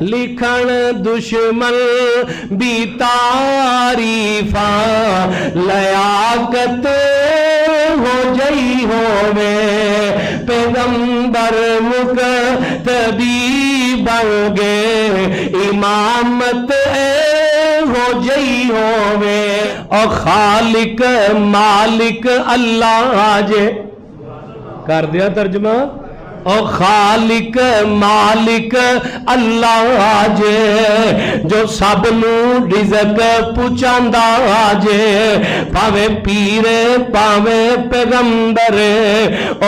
लिखण दुश्मन भी तारीफा लयाकत हो जई होवे पैगंबर मुक़तदी बन गए इमामत हो जई होवे और खालिक मालिक अल्लाह जे कर दिया तर्जमा और खालिक मालिक अल्लाह जे जो सब नू रिज़क पुचांदा जे भावे पीर भावे पैगंबर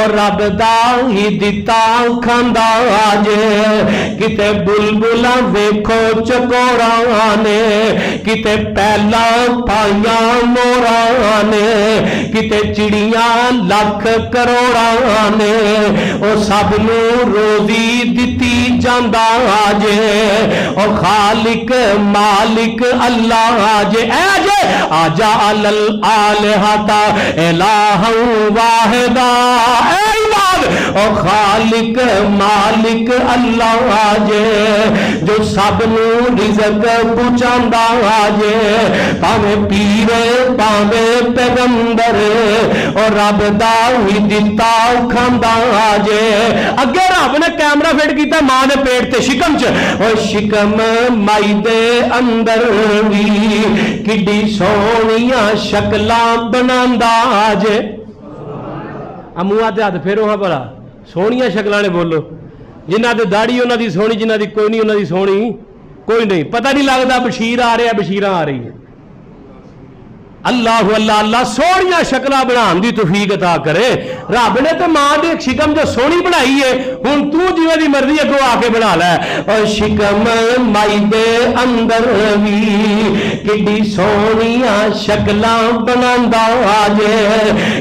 और रब दा ही दिता खांदा जे किते बुलबुला वेखो चकोरा ने किते पहला पाइया मोरा ने किते चिड़ियां लख करोड़ा ने और सब रोजी दिती जांदा जे और खालिक मालिक अल्लाह जे जे आजा अलल आलहता इलाहु वाहिदा और खालिक मालिक अल्लाह जे जो सब रिज़क पुचांदा जे भावे पीर भावे पैगंबर और रब दा ही दिता खांदा जे अगे रब ने कैमरा फिट किया मां ने पेट ते शिकम च और शिकम माई दे अंदर भी किड्डी सोहणियां शक्लां बनांदा जे अमूआ ते हथ फेरो हाँ भला सोहणियां शक्लां ने बोलो जिन्हां ते दाढ़ी उन्हां दी सोहणी जिन्हां दी कोई नहीं उन्हां दी सोहणी कोई नहीं पता नहीं लगता बशीर आ रहा बशीरां आ रही है अल्लाह अल्लाह अल्लाह सोहणियां शक्लां बनाने की तौफीक अता करे रब ने तो मां की शिकम जो सोहनी बनाई है हुण तू जिवें दी मर्जी अगों आके बना लै और शिकम माई दे अंदर भी किड्डी सोहणियां शक्लां बनांदा जे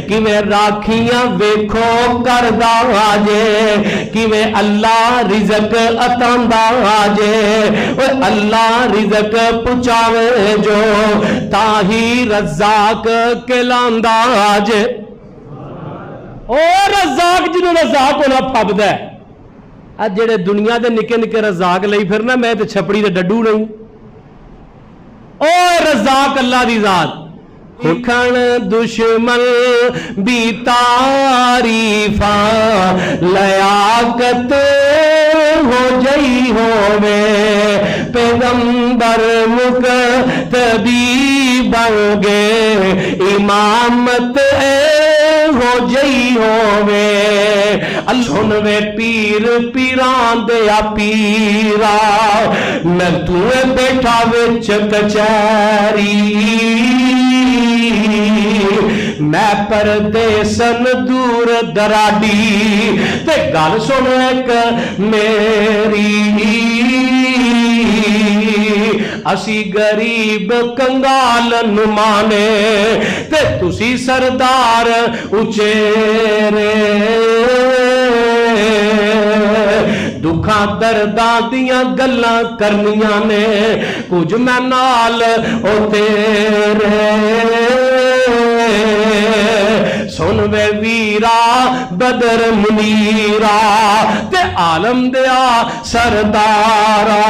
किवें राखियां वेखो करदा जे किवें अल्लाह रिज़क अतांदा जे ओए अल्लाह रिज़क पुचावे जो ताही रज़ाक कहलांदा जे ओ रज़ाक जिन्हों रज़ाक होना फबदा है अज जेड़े दुनिया दे निके निके रज़ाक लई फिरना मैं ते छपड़ी दे डड्डू नहीं ओ रज़ाक अल्लाह दी ज़ात लिखण दुश्मन भी तारीफा लयाकत हो जई होवे पैगंबर मुक़तदी बन गए इमामत हो जई होवे सुनवे पीर पीरां दे पीरा मैं तू बैठा विच कचहरी मैं परदेसन दूर दराडी ते गल सुन एक मेरी असी गरीब कंगाल नुमाने ते तुसी सरदार उचेरे दुखा दर्दां दियां गल्लां करनियां ने कुछ मैं नाल ओ तेरे सुन वे वीरा बदर मुनीरा ते आलम दिया सरदारा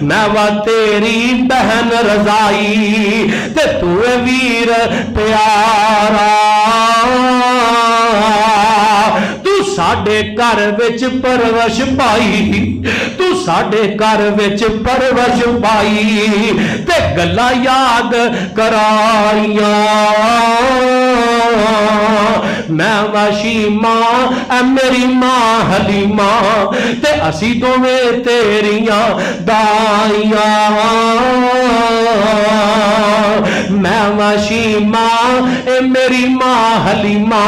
मैं वा तेरी बहन रजाई ते तू वीर प्यारा साडे घर विच परवश पाई तू साडे घर विच परवश पाई ते गल्लां याद कराइयां मैं वाशी मां ऐ मेरी मां हलीमा ते असी दोवें तेरियां दाइयां मैं वाशी मां ए मेरी मां हलीमा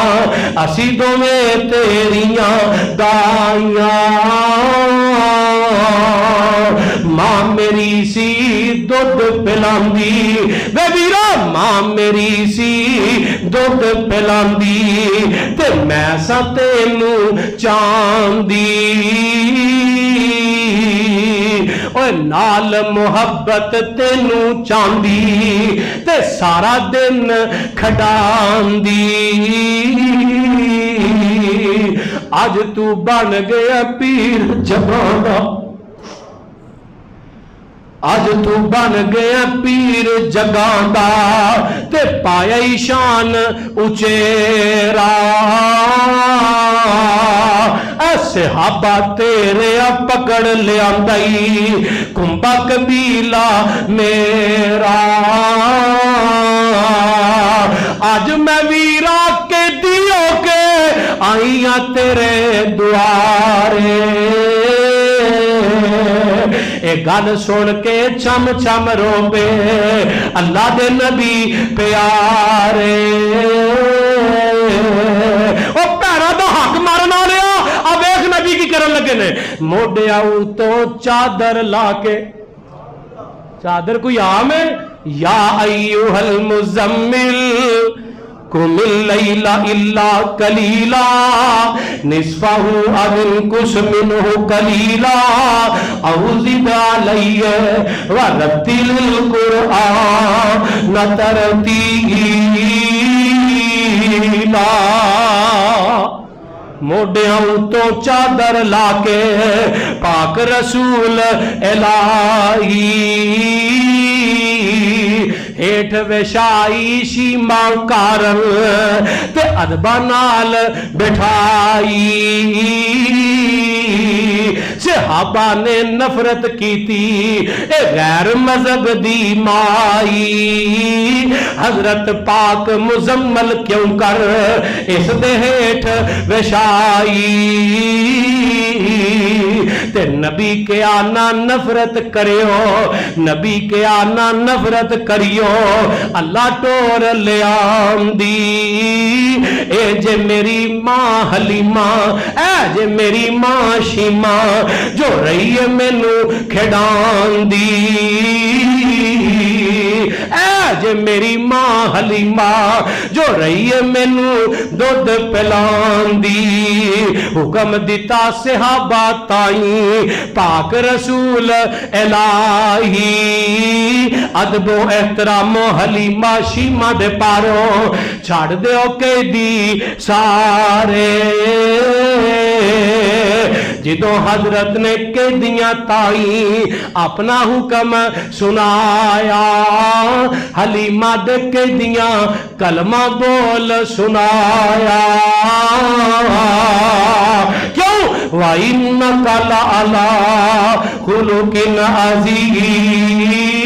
असी दोवें तेरियां दाइयां मां मेरी सी दुध पिलांदी वे वीरा मां मेरी सी दुध पिलांदी ते मैं सा तेनू चांदी ओए नाल मुहब्बत तेनू चांदी ते सारा दिन खडांदी اج تو بن گیا پیر جگاں دا اج تو بن گیا پیر جگاں دا تے پایا شان اچیرا اے صحابہ تیرے پکڑ لیا دائی کمبا قبیلہ میرا آج میں ویرا کے دیو کے آئیاں تیرے دوارے اے گل سن کے چم چم روبے اللہ دے نبی پیارے او پیرا دا حق مارنا لیا اب ایک نبی کی کرن لگے نے موڈے آؤ تو چادر لا کے چادر کوئی عام ہے یا ایوہ المزمل قم اللیل الا قلیلا نصفہ او انقص منہ قلیلا او زد علی ورتل القرآن ترتیلا موڈیاں تو چادر لا کے پاک رسول الہی ہیٹھ وشائی شیما کارن تے ادبا نال بٹھائی صحابہ نے نفرت کی تھی اے غیر مذہب دی مائی حضرت پاک مزمل کیوں کر اس دے ہیٹھ وشائی تے نبی کے آنا نفرت کریو نبی کے آنا نفرت کریو اللہ ٹور لے آمدی اے جے میری ماں حلیمہ اے جے میری ماں شیمہ جو رہی ہے مینو کھڑان دی اے جے میری ماں حلیمہ جو رہی ہے مینو دودھ پلان دی حکم دیتا صحابہ تائیں پاک رسول الہی ادب و احترام و حلیمہ شیمہ دے پاروں چھاڑ دے اوکے دی سارے جدوں حضرت نے قیدیاں تائیں اپنا حکم سنایا حلیمہ دے قیدیاں کلمہ بول سنایا کیوں وَإِنَّكَ لَعَلَىٰ خُلُقٍ عَظِيمٍ